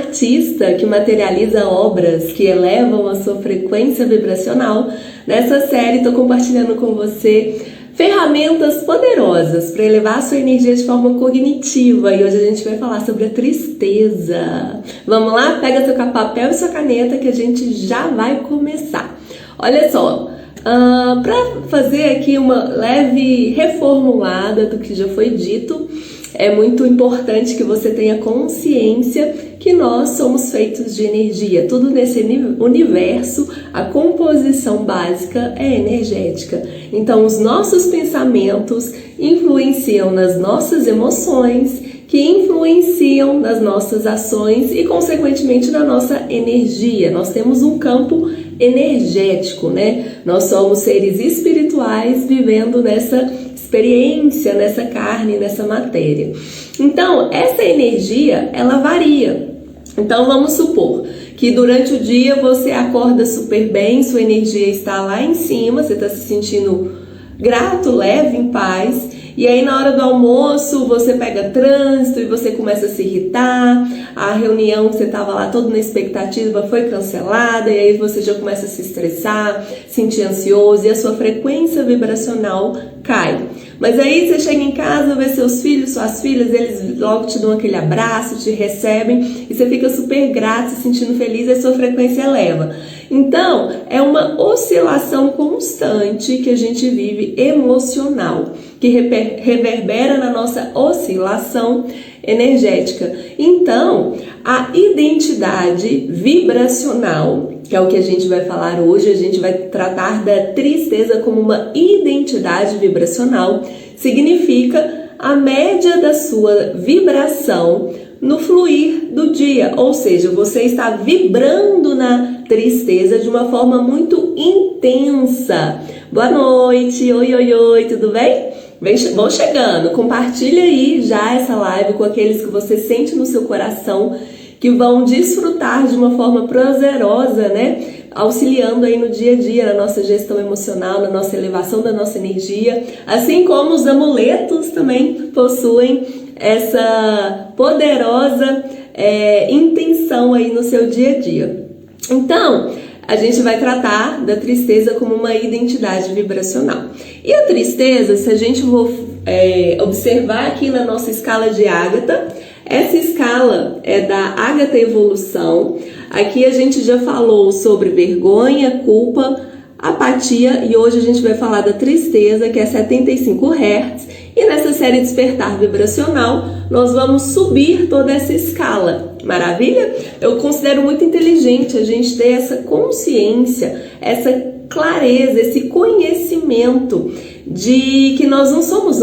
artista que materializa obras que elevam a sua frequência vibracional. Nessa série estou compartilhando com você ferramentas poderosas para elevar a sua energia de forma cognitiva, e hoje a gente vai falar sobre a tristeza. Vamos lá? Pega seu papel e sua caneta que a gente já vai começar. Olha só, para fazer aqui uma leve reformulada do que já foi dito, é muito importante que você tenha consciência que nós somos feitos de energia. Tudo nesse universo, a composição básica é energética. Então, os nossos pensamentos influenciam nas nossas emoções, que influenciam nas nossas ações e, consequentemente, na nossa energia. Nós temos um campo energético, né? Nós somos seres espirituais vivendo nessa experiência, nessa carne, nessa matéria. Então, essa energia, ela varia. Então, vamos supor que durante o dia você acorda super bem, sua energia está lá em cima, você está se sentindo grato, leve, em paz. E aí na hora do almoço você pega trânsito e você começa a se irritar, a reunião que você estava lá toda na expectativa foi cancelada, e aí você já começa a se estressar, sentir ansioso e a sua frequência vibracional cai. Mas aí você chega em casa, vê seus filhos, suas filhas, eles logo te dão aquele abraço, te recebem e você fica super grato, se sentindo feliz e a sua frequência eleva. Então, é uma oscilação constante que a gente vive emocional, que reverbera na nossa oscilação energética. Então, a identidade vibracional, que é o que a gente vai falar hoje, a gente vai tratar da tristeza como uma identidade vibracional, significa a média da sua vibração no fluir do dia, ou seja, você está vibrando na tristeza de uma forma muito intensa. Boa noite, oi, oi, oi, tudo bem? Vão chegando, compartilha aí já essa live com aqueles que você sente no seu coração, que vão desfrutar de uma forma prazerosa, né? Auxiliando aí no dia a dia, na nossa gestão emocional, na nossa elevação da nossa energia, assim como os amuletos também possuem essa poderosa intenção aí no seu dia a dia. Então, a gente vai tratar da tristeza como uma identidade vibracional. E a tristeza, se a gente for observar aqui na nossa escala de Ágata, essa escala é da Ágata Evolução. Aqui a gente já falou sobre vergonha, culpa, apatia, e hoje a gente vai falar da tristeza, que é 75 Hz. E nessa série Despertar Vibracional, nós vamos subir toda essa escala. Maravilha? Eu considero muito inteligente a gente ter essa consciência, essa clareza, esse conhecimento de que nós não somos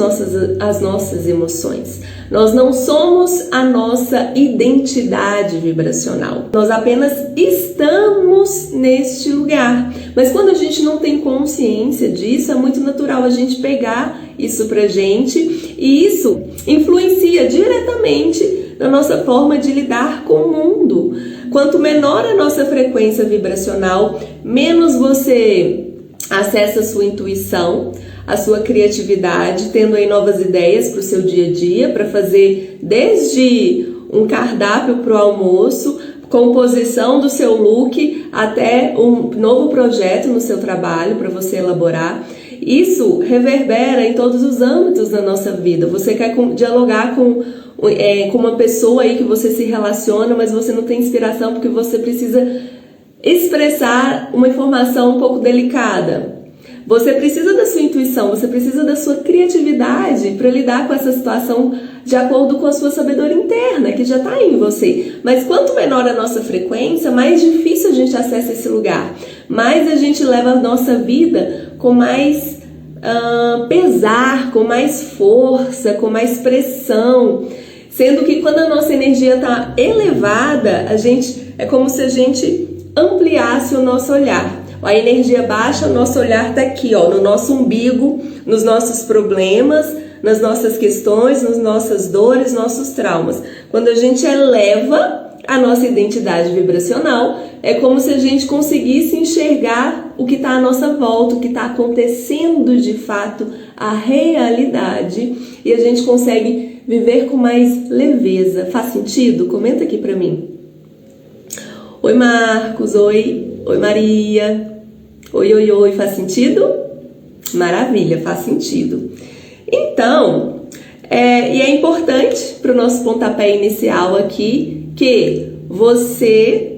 as nossas emoções. Nós não somos a nossa identidade vibracional. Nós apenas estamos neste lugar. Mas quando a gente não tem consciência disso, é muito natural a gente pegar isso pra gente, e isso influencia diretamente na nossa forma de lidar com o mundo. Quanto menor a nossa frequência vibracional, menos você acessa a sua intuição, a sua criatividade, tendo aí novas ideias para o seu dia a dia, para fazer desde um cardápio para o almoço, composição do seu look, até um novo projeto no seu trabalho para você elaborar. Isso reverbera em todos os âmbitos da nossa vida. Você quer dialogar com uma pessoa aí que você se relaciona, mas você não tem inspiração porque você precisa expressar uma informação um pouco delicada. Você precisa da sua intuição, você precisa da sua criatividade para lidar com essa situação de acordo com a sua sabedoria interna, que já está em você. Mas quanto menor a nossa frequência, mais difícil a gente acessa esse lugar. Mais a gente leva a nossa vida com mais pesar, com mais força, com mais pressão. Sendo que quando a nossa energia está elevada, é como se a gente ampliasse o nosso olhar. A energia baixa, o nosso olhar está aqui, ó, no nosso umbigo, nos nossos problemas, nas nossas questões, nas nossas dores, nossos traumas. Quando a gente eleva a nossa identidade vibracional, é como se a gente conseguisse enxergar o que está à nossa volta, o que está acontecendo de fato, a realidade, e a gente consegue viver com mais leveza. Faz sentido? Comenta aqui para mim. Oi, Marcos. Oi, Maria. Oi. Faz sentido? Maravilha, faz sentido. Então, e é importante para o nosso pontapé inicial aqui que você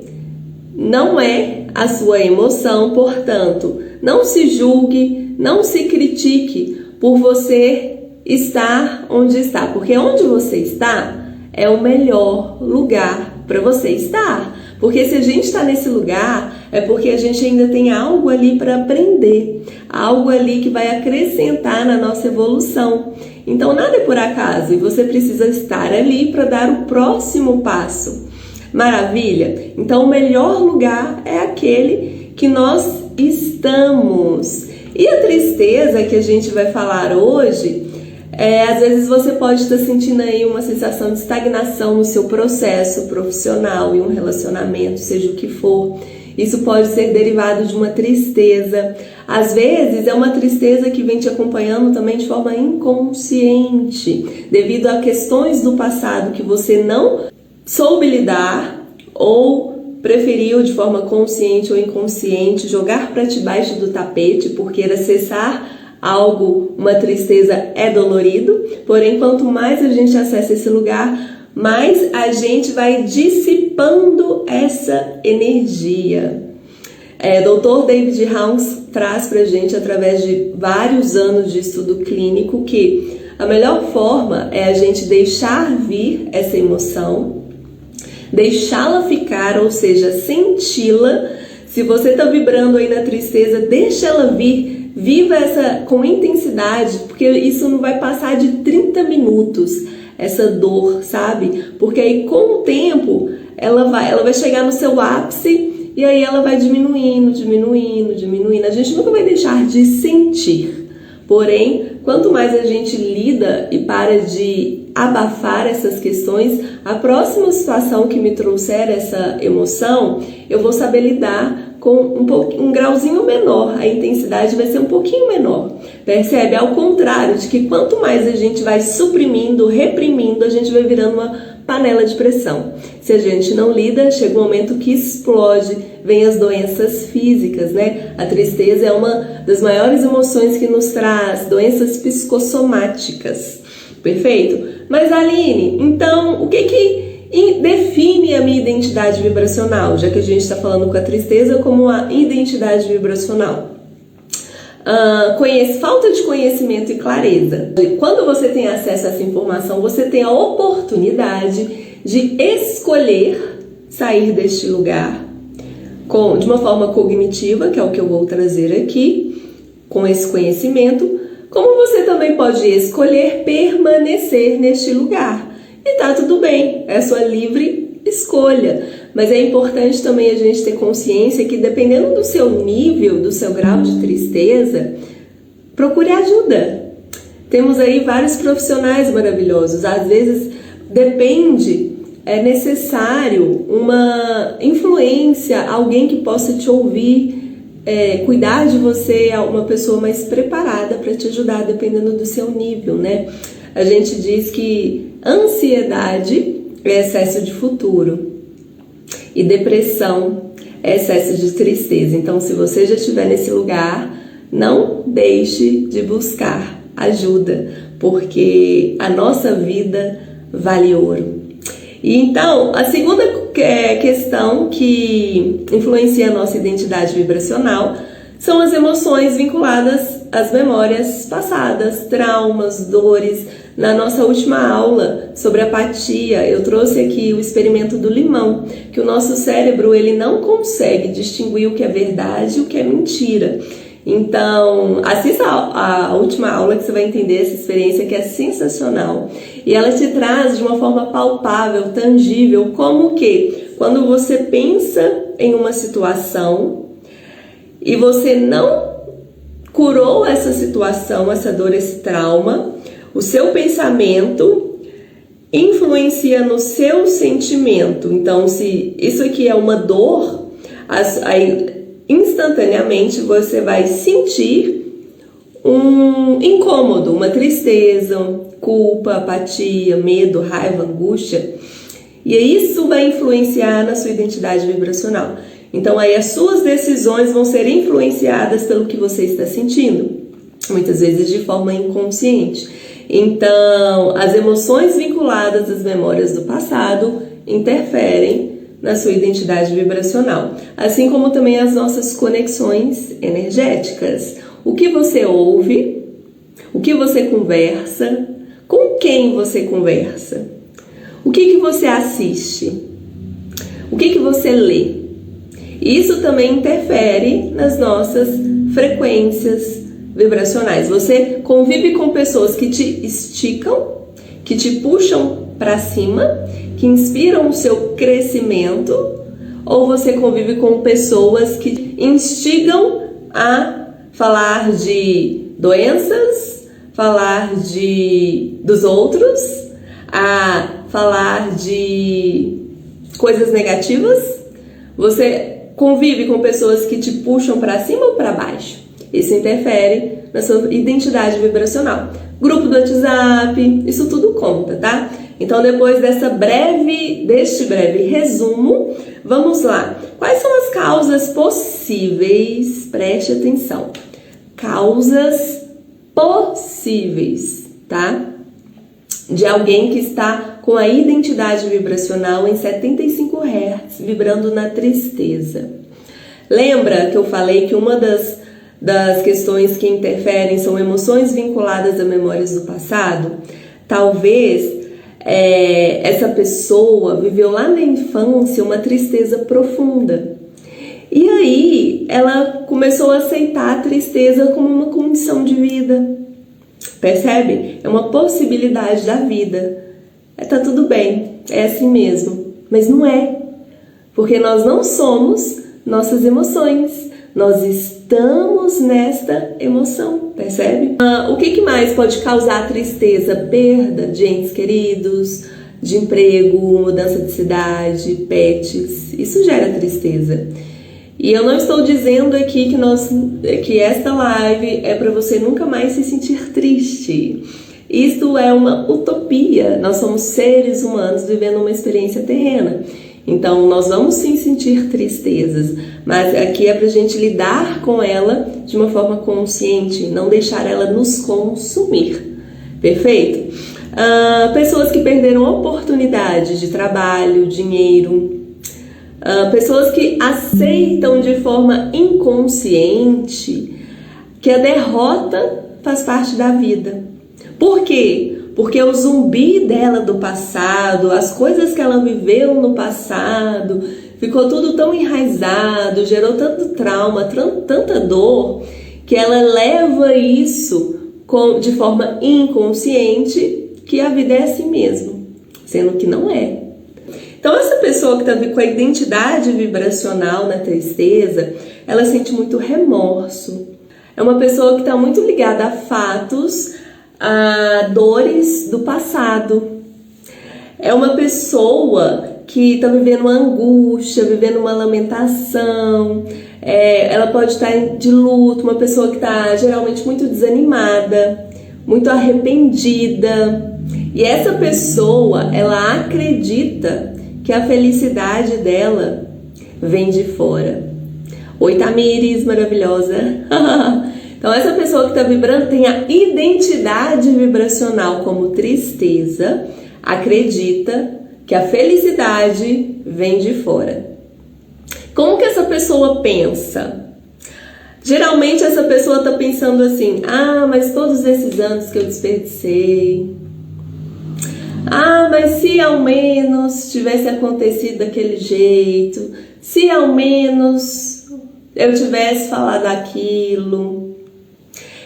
não é a sua emoção, portanto, não se julgue, não se critique por você estar onde está, porque onde você está é o melhor lugar para você estar. Porque se a gente está nesse lugar, é porque a gente ainda tem algo ali para aprender, algo ali que vai acrescentar na nossa evolução. Então nada é por acaso e você precisa estar ali para dar o próximo passo. Maravilha? Então o melhor lugar é aquele que nós estamos. E a tristeza que a gente vai falar hoje, às vezes você pode estar sentindo aí uma sensação de estagnação no seu processo profissional, em um relacionamento, seja o que for. Isso pode ser derivado de uma tristeza. Às vezes é uma tristeza que vem te acompanhando também de forma inconsciente, devido a questões do passado que você não soube lidar ou preferiu de forma consciente ou inconsciente jogar para debaixo do tapete porque acessar algo, uma tristeza é dolorido, porém quanto mais a gente acessa esse lugar, mais a gente vai dissipando essa energia. Dr. David Hawkins traz pra gente, através de vários anos de estudo clínico, que a melhor forma é a gente deixar vir essa emoção, deixá-la ficar, ou seja, senti-la. Se você está vibrando aí na tristeza, deixa ela vir. Viva essa com intensidade, porque isso não vai passar de 30 minutos, essa dor, sabe? Porque aí com o tempo ela vai chegar no seu ápice e aí ela vai diminuindo. A gente nunca vai deixar de sentir. Porém, quanto mais a gente lida e para de abafar essas questões, a próxima situação que me trouxer essa emoção, eu vou saber lidar com um grauzinho menor, a intensidade vai ser um pouquinho menor, percebe? Ao contrário de que quanto mais a gente vai suprimindo, reprimindo, a gente vai virando uma panela de pressão. Se a gente não lida, chega um momento que explode, vem as doenças físicas, né? A tristeza é uma das maiores emoções que nos traz doenças psicossomáticas, perfeito? Mas Aline, então o que define a minha identidade vibracional, já que a gente está falando com a tristeza como uma identidade vibracional? Falta de conhecimento e clareza. Quando você tem acesso a essa informação, você tem a oportunidade de escolher sair deste lugar de uma forma cognitiva, que é o que eu vou trazer aqui, com esse conhecimento, como você também pode escolher permanecer neste lugar. E tá tudo bem, é a sua livre escolha. Mas é importante também a gente ter consciência que dependendo do seu nível, do seu grau de tristeza, procure ajuda. Temos aí vários profissionais maravilhosos. Às vezes é necessário uma influência, alguém que possa te ouvir, cuidar de você, uma pessoa mais preparada para te ajudar, dependendo do seu nível, né? A gente diz que ansiedade é excesso de futuro e depressão é excesso de tristeza. Então, se você já estiver nesse lugar, não deixe de buscar ajuda, porque a nossa vida vale ouro. E então, a segunda questão que influencia a nossa identidade vibracional são as emoções vinculadas às memórias passadas, traumas, dores. Na nossa última aula sobre apatia, eu trouxe aqui o experimento do limão, que o nosso cérebro ele não consegue distinguir o que é verdade e o que é mentira. Então, assista a última aula que você vai entender essa experiência que é sensacional. E ela te traz de uma forma palpável, tangível, como que quando você pensa em uma situação e você não curou essa situação, essa dor, esse trauma, o seu pensamento influencia no seu sentimento. Então, se isso aqui é uma dor, aí instantaneamente você vai sentir um incômodo, uma tristeza, culpa, apatia, medo, raiva, angústia. E isso vai influenciar na sua identidade vibracional. Então aí as suas decisões vão ser influenciadas pelo que você está sentindo, muitas vezes de forma inconsciente. Então as emoções vinculadas às memórias do passado interferem na sua identidade vibracional, assim como também as nossas conexões energéticas. O que você ouve, o que você conversa, com quem você conversa, o que você assiste, o que você lê. Isso também interfere nas nossas frequências vibracionais. Você convive com pessoas que te esticam, que te puxam para cima, que inspiram o seu crescimento, ou você convive com pessoas que te instigam a falar de doenças, falar dos outros, a falar de coisas negativas? Você convive com pessoas que te puxam para cima ou para baixo? Isso interfere na sua identidade vibracional. Grupo do WhatsApp, isso tudo conta, tá? Então, depois deste breve resumo, vamos lá. Quais são as causas possíveis? Preste atenção. Causas possíveis, tá? De alguém que está com a identidade vibracional em 75 Hz, vibrando na tristeza. Lembra que eu falei que uma das questões que interferem são emoções vinculadas a memórias do passado? Talvez essa pessoa viveu lá na infância uma tristeza profunda. E aí ela começou a aceitar a tristeza como uma condição de vida. Percebe? É uma possibilidade da vida. Tá tudo bem, é assim mesmo. Mas não é. Porque nós não somos nossas emoções. Nós estamos nesta emoção, percebe? O que mais pode causar tristeza? Perda de entes queridos, de emprego, mudança de cidade, pets. Isso gera tristeza. E eu não estou dizendo aqui que esta live é para você nunca mais se sentir triste. Isto é uma utopia. Nós somos seres humanos vivendo uma experiência terrena. Então, nós vamos sim sentir tristezas, mas aqui é para a gente lidar com ela de uma forma consciente, não deixar ela nos consumir. Perfeito? Pessoas que perderam oportunidades de trabalho, dinheiro. Pessoas que aceitam de forma inconsciente que a derrota faz parte da vida. Por quê? Porque o zumbi dela do passado, as coisas que ela viveu no passado, ficou tudo tão enraizado, gerou tanto trauma, tanta dor, que ela leva isso de forma inconsciente, que a vida é assim mesmo, sendo que não é. Então essa pessoa que está com a identidade vibracional na tristeza, ela sente muito remorso. É uma pessoa que está muito ligada a fatos, a dores do passado. É uma pessoa que está vivendo uma angústia, vivendo uma lamentação. Ela pode estar de luto, uma pessoa que está geralmente muito desanimada, muito arrependida. E essa pessoa, ela acredita que a felicidade dela vem de fora. Oi, Tamires, maravilhosa! Então, essa pessoa que está vibrando tem a identidade vibracional como tristeza, acredita que a felicidade vem de fora. Como que essa pessoa pensa? Geralmente, essa pessoa está pensando assim: mas todos esses anos que eu desperdicei. Mas se ao menos tivesse acontecido daquele jeito, se ao menos eu tivesse falado aquilo.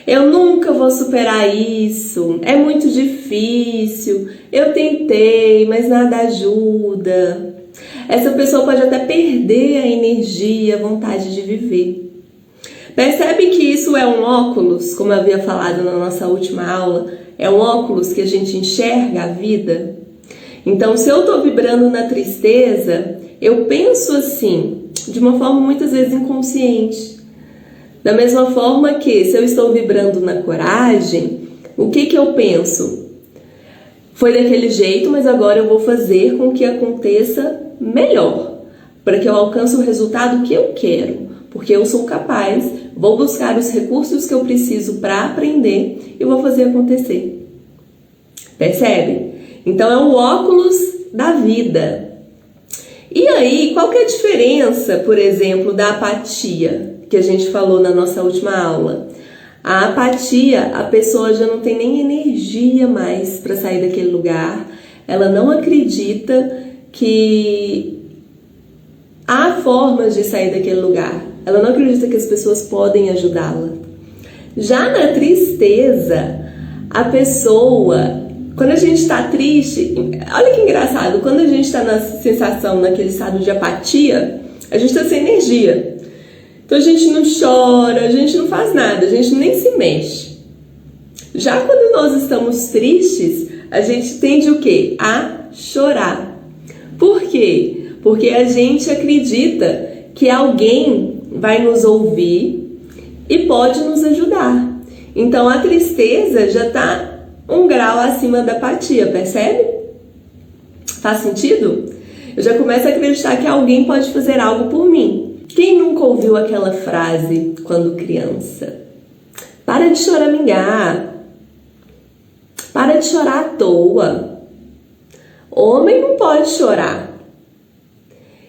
Eu nunca vou superar isso, é muito difícil, eu tentei, mas nada ajuda. Essa pessoa pode até perder a energia, a vontade de viver. Percebe que isso é um óculos, como eu havia falado na nossa última aula, é um óculos que a gente enxerga a vida? Então, se eu estou vibrando na tristeza, eu penso assim, de uma forma muitas vezes inconsciente. Da mesma forma que se eu estou vibrando na coragem, o que eu penso? foi daquele jeito, mas agora eu vou fazer com que aconteça melhor, para que eu alcance o resultado que eu quero, porque eu sou capaz, vou buscar os recursos que eu preciso para aprender e vou fazer acontecer. Percebe? Então é o óculos da vida. E aí, qual que é a diferença, por exemplo, da apatia que a gente falou na nossa última aula? A apatia, a pessoa já não tem nem energia mais para sair daquele lugar, ela não acredita que há formas de sair daquele lugar, ela não acredita que as pessoas podem ajudá-la. Já na tristeza, a pessoa, quando a gente está triste, olha que engraçado, quando a gente está na sensação, naquele estado de apatia, a gente está sem energia. Então a gente não chora, a gente não faz nada, a gente nem se mexe. Já quando nós estamos tristes, a gente tende o quê? A chorar. Por quê? Porque a gente acredita que alguém vai nos ouvir e pode nos ajudar. Então a tristeza já está um grau acima da apatia, percebe? Faz sentido? Eu já começo a acreditar que alguém pode fazer algo por mim. Quem nunca ouviu aquela frase quando criança? Para de choramingar. Para de chorar à toa. Homem não pode chorar.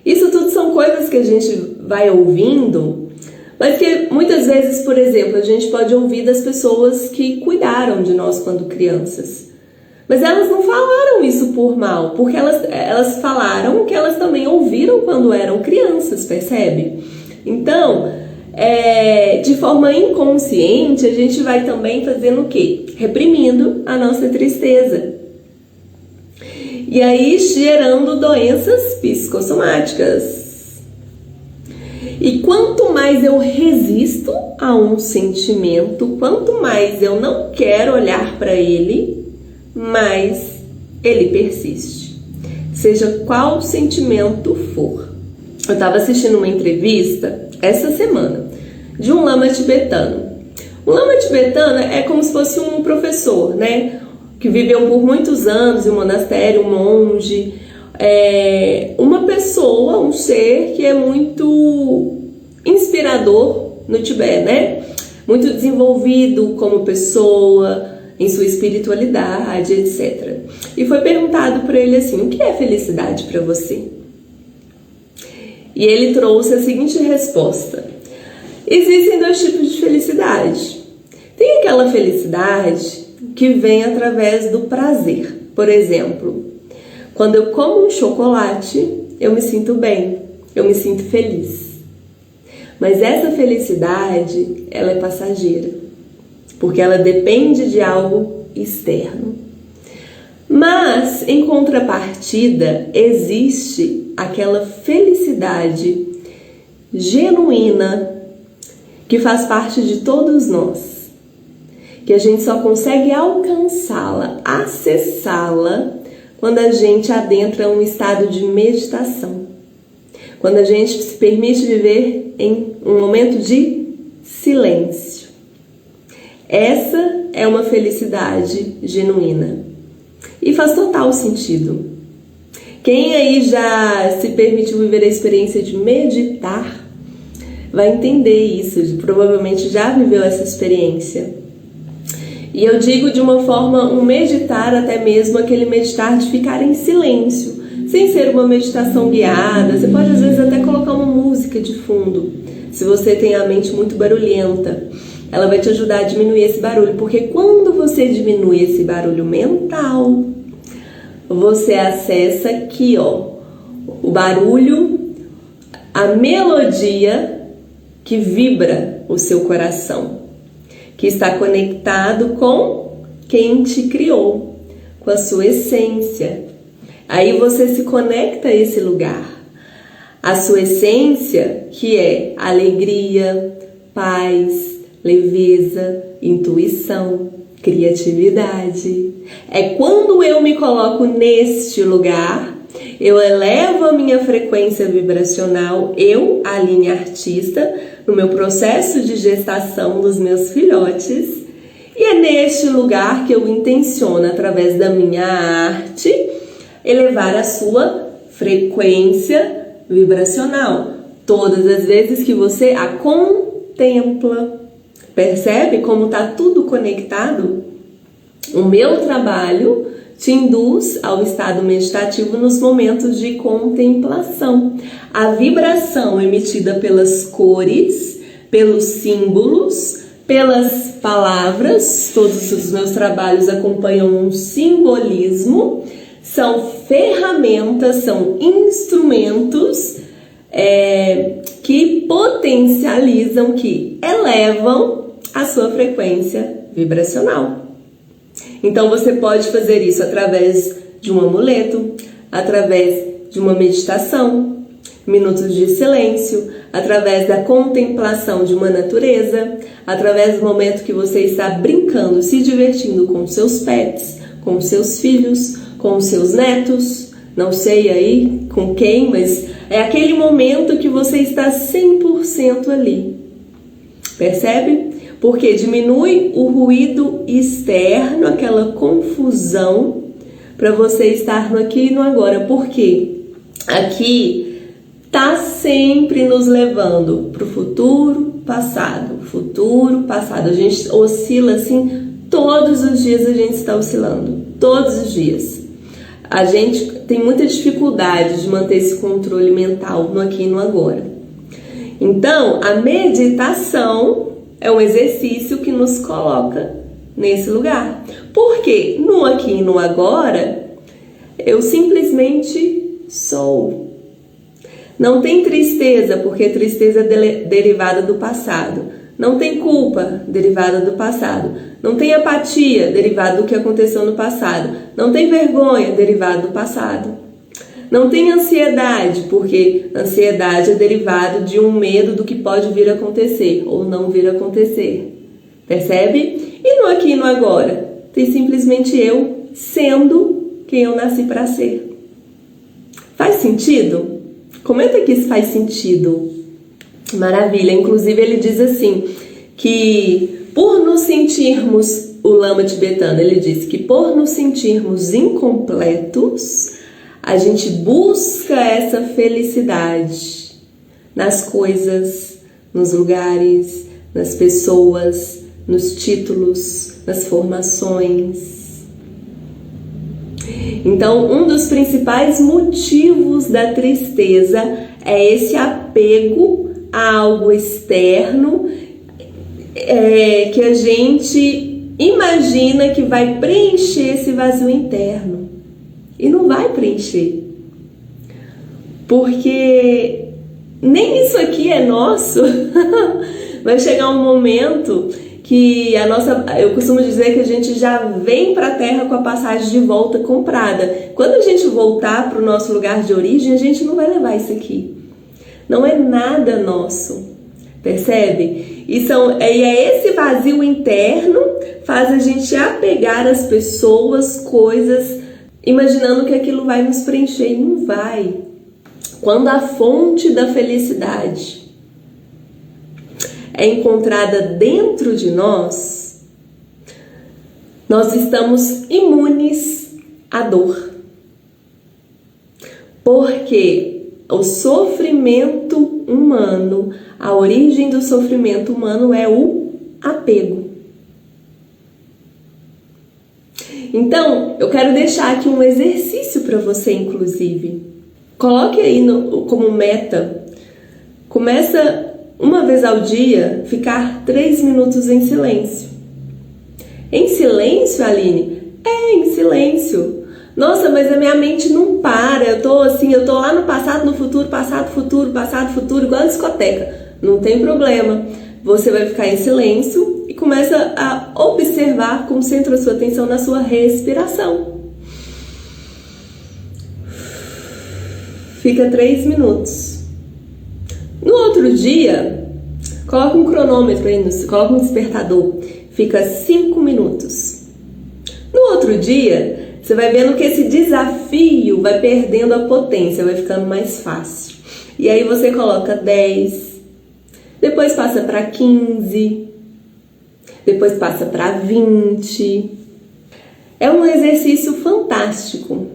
Isso tudo são coisas que a gente vai ouvindo, mas que muitas vezes, por exemplo, a gente pode ouvir das pessoas que cuidaram de nós quando crianças. Mas elas não falaram isso por mal, porque elas falaram que elas também ouviram quando eram crianças, percebe? Então, de forma inconsciente, a gente vai também fazendo o quê? Reprimindo a nossa tristeza. E aí gerando doenças psicossomáticas. E quanto mais eu resisto a um sentimento, quanto mais eu não quero olhar para ele, mais ele persiste, seja qual sentimento for. Eu estava assistindo uma entrevista essa semana de um lama tibetano. O lama tibetano é como se fosse um professor, né? Que viveu por muitos anos em um monastério, um monge, uma pessoa, um ser que é muito inspirador no Tibete, né? Muito desenvolvido como pessoa, em sua espiritualidade, etc. E foi perguntado para ele assim: o que é felicidade para você? E ele trouxe a seguinte resposta: existem dois tipos de felicidade. Tem aquela felicidade que vem através do prazer. Por exemplo, quando eu como um chocolate, eu me sinto bem, eu me sinto feliz. Mas essa felicidade, ela é passageira, porque ela depende de algo externo. Mas, em contrapartida, existe aquela felicidade genuína que faz parte de todos nós, que a gente só consegue alcançá-la, acessá-la, quando a gente adentra um estado de meditação, quando a gente se permite viver em um momento de silêncio. Essa é uma felicidade genuína e faz total sentido. Quem aí já se permitiu viver a experiência de meditar vai entender isso, provavelmente já viveu essa experiência. E eu digo de uma forma, um meditar até mesmo, aquele meditar de ficar em silêncio, sem ser uma meditação guiada. Você pode às vezes até colocar uma música de fundo, se você tem a mente muito barulhenta. Ela vai te ajudar a diminuir esse barulho, porque quando você diminui esse barulho mental, você acessa aqui, ó, o barulho, a melodia que vibra o seu coração, que está conectado com quem te criou, com a sua essência. Aí você se conecta a esse lugar, a sua essência, que é alegria, paz, leveza, intuição, criatividade. É quando eu me coloco neste lugar, eu elevo a minha frequência vibracional, eu, Aline artista, no meu processo de gestação dos meus filhotes, E é neste lugar que eu intenciono, através da minha arte, elevar a sua frequência vibracional. Todas as vezes que você a contempla. Percebe como está tudo conectado? O meu trabalho te induz ao estado meditativo nos momentos de contemplação. A vibração emitida pelas cores, pelos símbolos, pelas palavras, todos os meus trabalhos acompanham um simbolismo, são ferramentas, são instrumentos que potencializam, que elevam a sua frequência vibracional. Então você pode fazer isso através de um amuleto, através de uma meditação, minutos de silêncio, através da contemplação de uma natureza, através do momento que você está brincando, se divertindo com seus pets, com seus filhos, com seus netos, não sei aí com quem, mas é aquele momento que você está 100% ali. Percebe? Porque diminui o ruído externo, aquela confusão, para você estar no aqui e no agora. Por quê? Aqui está sempre nos levando para o futuro, passado. Futuro, passado. A gente oscila assim, todos os dias a gente está oscilando. Todos os dias. A gente tem muita dificuldade de manter esse controle mental no aqui e no agora. Então, a meditação é um exercício que nos coloca nesse lugar. Porque no aqui e no agora, eu simplesmente sou. Não tem tristeza, porque tristeza é derivada do passado. Não tem culpa, derivada do passado. Não tem apatia, derivada do que aconteceu no passado. Não tem vergonha, derivada do passado. Não tem ansiedade, porque ansiedade é derivado de um medo do que pode vir a acontecer ou não vir a acontecer. Percebe? E no aqui e no agora, tem simplesmente eu sendo quem eu nasci para ser. Faz sentido? Comenta aqui se faz sentido. Maravilha. Inclusive ele diz assim, que por nos sentirmos, o lama tibetano, ele diz que por nos sentirmos incompletos, a gente busca essa felicidade nas coisas, nos lugares, nas pessoas, nos títulos, nas formações. Então, um dos principais motivos da tristeza é esse apego a algo externo que a gente imagina que vai preencher esse vazio interno. E não vai preencher. Porque nem isso aqui é nosso. Vai chegar um momento que eu costumo dizer que a gente já vem para a Terra com a passagem de volta comprada. Quando a gente voltar para o nosso lugar de origem, a gente não vai levar isso aqui. Não é nada nosso. Percebe? E é esse vazio interno faz a gente apegar as pessoas, coisas, imaginando que aquilo vai nos preencher. E não vai. Quando a fonte da felicidade é encontrada dentro de nós, nós estamos imunes à dor. Porque o sofrimento humano, a origem do sofrimento humano é o apego. Então, eu quero deixar aqui um exercício para você, inclusive. Coloque aí como meta, começa uma vez ao dia, ficar 3 minutos em silêncio. Em silêncio, Aline? Em silêncio. Nossa, mas a minha mente não para, eu tô lá no passado, no futuro, passado, futuro, igual a discoteca. Não tem problema. Você vai ficar em silêncio e começa a observar, concentra a sua atenção na sua respiração. Fica 3 minutos. No outro dia, coloca um cronômetro aí, coloca um despertador. Fica 5 minutos. No outro dia, você vai vendo que esse desafio vai perdendo a potência, vai ficando mais fácil. E aí você coloca 10, depois passa para 15, depois passa para 20. É um exercício fantástico,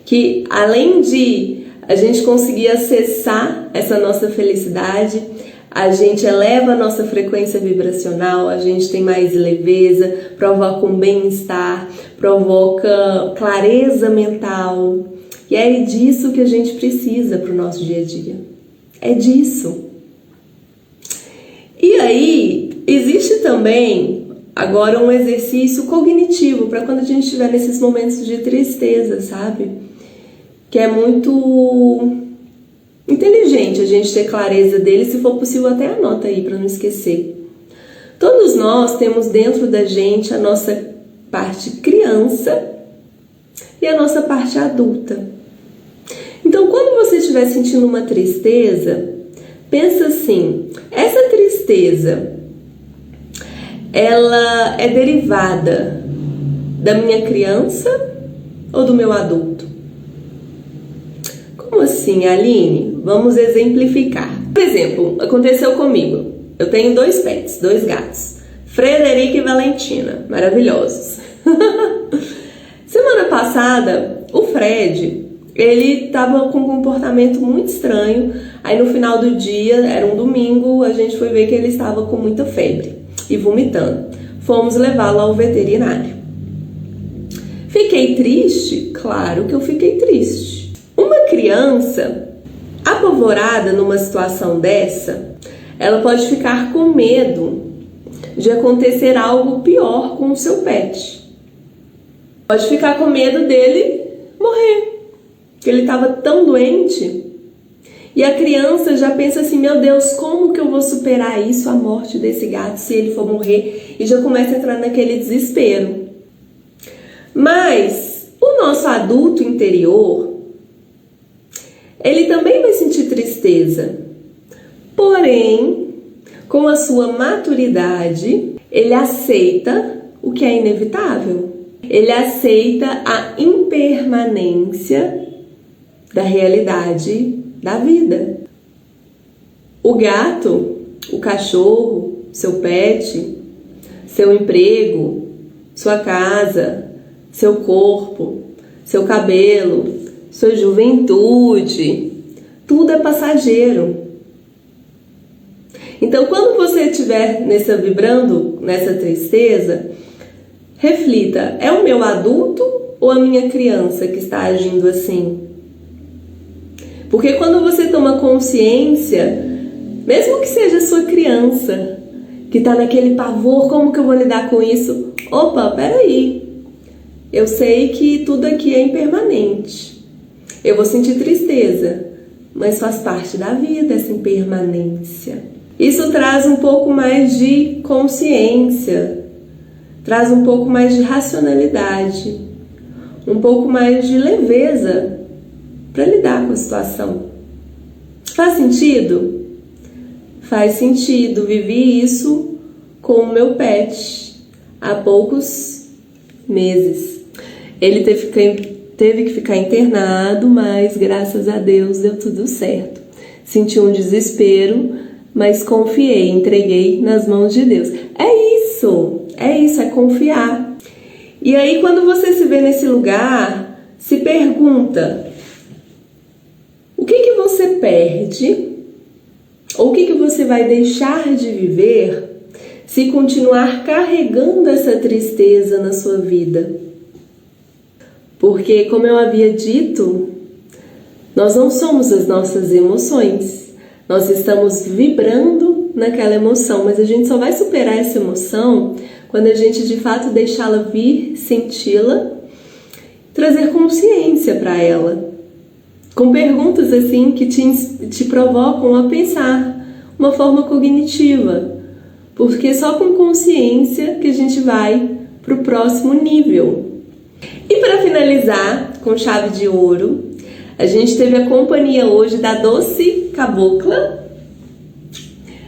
que além de a gente conseguir acessar essa nossa felicidade, a gente eleva a nossa frequência vibracional, a gente tem mais leveza, provoca um bem-estar, provoca clareza mental. E é disso que a gente precisa para o nosso dia a dia. É disso. E aí, existe também agora um exercício cognitivo para quando a gente estiver nesses momentos de tristeza, sabe? Que é muito inteligente a gente ter clareza dele, se for possível até anota aí para não esquecer. Todos nós temos dentro da gente a nossa parte criança e a nossa parte adulta. Então, quando você estiver sentindo uma tristeza, pensa assim, essa tristeza, ela é derivada da minha criança ou do meu adulto? Como assim, Aline? Vamos exemplificar. Por exemplo, aconteceu comigo. Eu tenho 2 pets, 2 gatos. Frederica e Valentina. Maravilhosos. Semana passada, o Fred, ele estava com um comportamento muito estranho. Aí no final do dia, era um domingo, a gente foi ver que ele estava com muita febre e vomitando. Fomos levá-lo ao veterinário. Fiquei triste? Claro que eu fiquei triste. Uma criança apavorada numa situação dessa, ela pode ficar com medo de acontecer algo pior com o seu pet. Pode ficar com medo dele morrer, porque ele estava tão doente. E a criança já pensa assim, meu Deus, como que eu vou superar isso, a morte desse gato, se ele for morrer? E já começa a entrar naquele desespero. Mas o nosso adulto interior, ele também vai sentir tristeza. Porém, com a sua maturidade, ele aceita o que é inevitável. Ele aceita a impermanência da realidade da vida. O gato, o cachorro, seu pet, seu emprego, sua casa, seu corpo, seu cabelo, sua juventude, tudo é passageiro. Então, quando você estiver vibrando nessa tristeza, reflita, é o meu adulto ou a minha criança que está agindo assim? Porque quando você toma consciência, mesmo que seja a sua criança, que está naquele pavor, como que eu vou lidar com isso? Opa, peraí, eu sei que tudo aqui é impermanente. Eu vou sentir tristeza, mas faz parte da vida essa impermanência. Isso traz um pouco mais de consciência, traz um pouco mais de racionalidade, um pouco mais de leveza para lidar com a situação. Faz sentido? Faz sentido. Vivi isso com o meu pet há poucos meses. Ele teve que ficar internado, mas graças a Deus deu tudo certo. Senti um desespero, mas confiei, entreguei nas mãos de Deus. É isso, é confiar. E aí, quando você se vê nesse lugar, se pergunta: o que você perde? Ou o que você vai deixar de viver se continuar carregando essa tristeza na sua vida? Porque, como eu havia dito, nós não somos as nossas emoções. Nós estamos vibrando naquela emoção, mas a gente só vai superar essa emoção quando a gente de fato deixá-la vir, senti-la, trazer consciência para ela, com perguntas assim que te provocam a pensar, uma forma cognitiva, porque só com consciência que a gente vai para o próximo nível. E para finalizar com chave de ouro, a gente teve a companhia hoje da Doce Cabocla.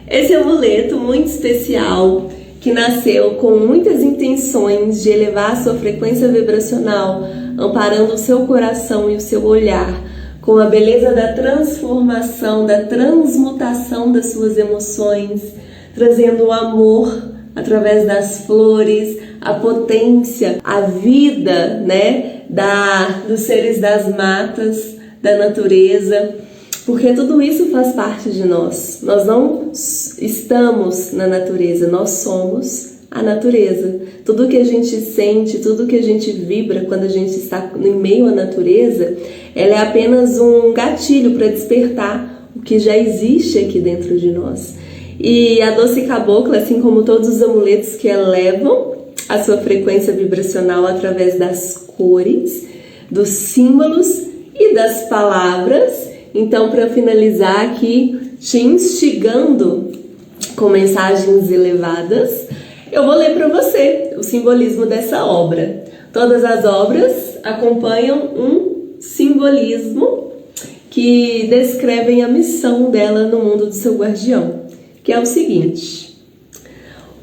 Esse amuleto muito especial que nasceu com muitas intenções de elevar a sua frequência vibracional, amparando o seu coração e o seu olhar, com a beleza da transformação, da transmutação das suas emoções, trazendo o amor através das flores, a potência, a vida, né, dos seres das matas, da natureza, porque tudo isso faz parte de nós. Nós não estamos na natureza, nós somos a natureza. Tudo que a gente sente, tudo que a gente vibra quando a gente está em meio à natureza, ela é apenas um gatilho para despertar o que já existe aqui dentro de nós. E a doce cabocla, assim como todos os amuletos que elevam a sua frequência vibracional através das cores, dos símbolos e das palavras. Então, para finalizar aqui, te instigando com mensagens elevadas, eu vou ler para você o simbolismo dessa obra. Todas as obras acompanham um simbolismo que descrevem a missão dela no mundo do seu guardião, que é o seguinte: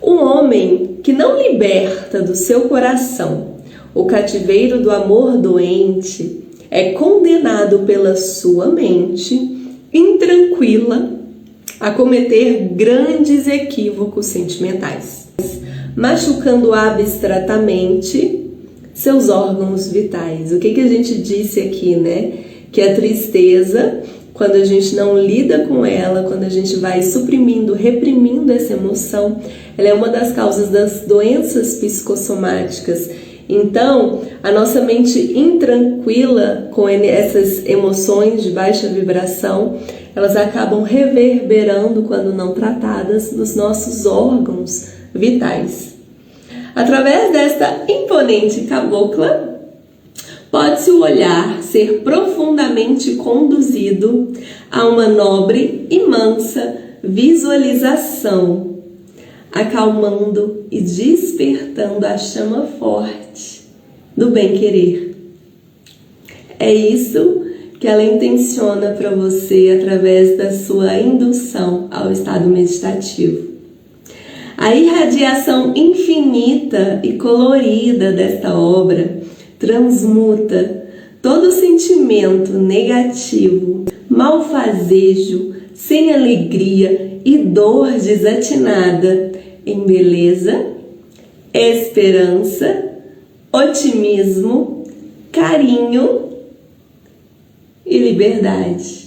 um homem que não liberta do seu coração o cativeiro do amor doente é condenado pela sua mente intranquila a cometer grandes equívocos sentimentais, machucando abstratamente seus órgãos vitais. O que a gente disse aqui, né? Que a tristeza, quando a gente não lida com ela, quando a gente vai suprimindo, reprimindo essa emoção, ela é uma das causas das doenças psicossomáticas. Então, a nossa mente intranquila com essas emoções de baixa vibração, elas acabam reverberando, quando não tratadas, nos nossos órgãos vitais. Através desta imponente cabocla, pode-se o olhar ser profundamente conduzido a uma nobre e mansa visualização, acalmando e despertando a chama forte do bem-querer. É isso que ela intenciona para você através da sua indução ao estado meditativo. A irradiação infinita e colorida desta obra transmuta todo sentimento negativo, malfazejo, sem alegria e dor desatinada em beleza, esperança, otimismo, carinho e liberdade.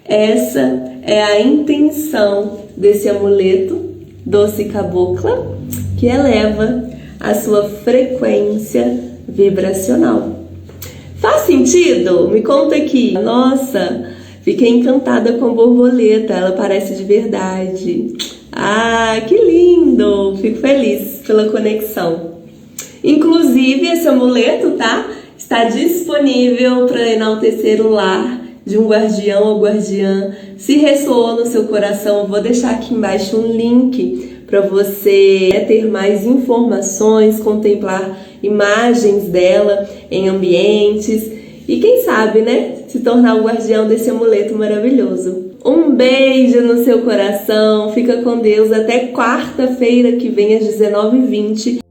Essa é a intenção desse amuleto doce cabocla, que eleva a sua frequência vibracional. Faz sentido? Me conta aqui. Nossa, fiquei encantada com a borboleta, ela parece de verdade. Ah, que lindo! Fico feliz pela conexão. Inclusive, esse amuleto, tá? Está disponível para enaltecer o lar de um guardião ou guardiã. Se ressoou no seu coração, eu vou deixar aqui embaixo um link para você ter mais informações, contemplar imagens dela em ambientes e quem sabe, né, se tornar o guardião desse amuleto maravilhoso. Um beijo no seu coração, fica com Deus até quarta-feira que vem às 19h20.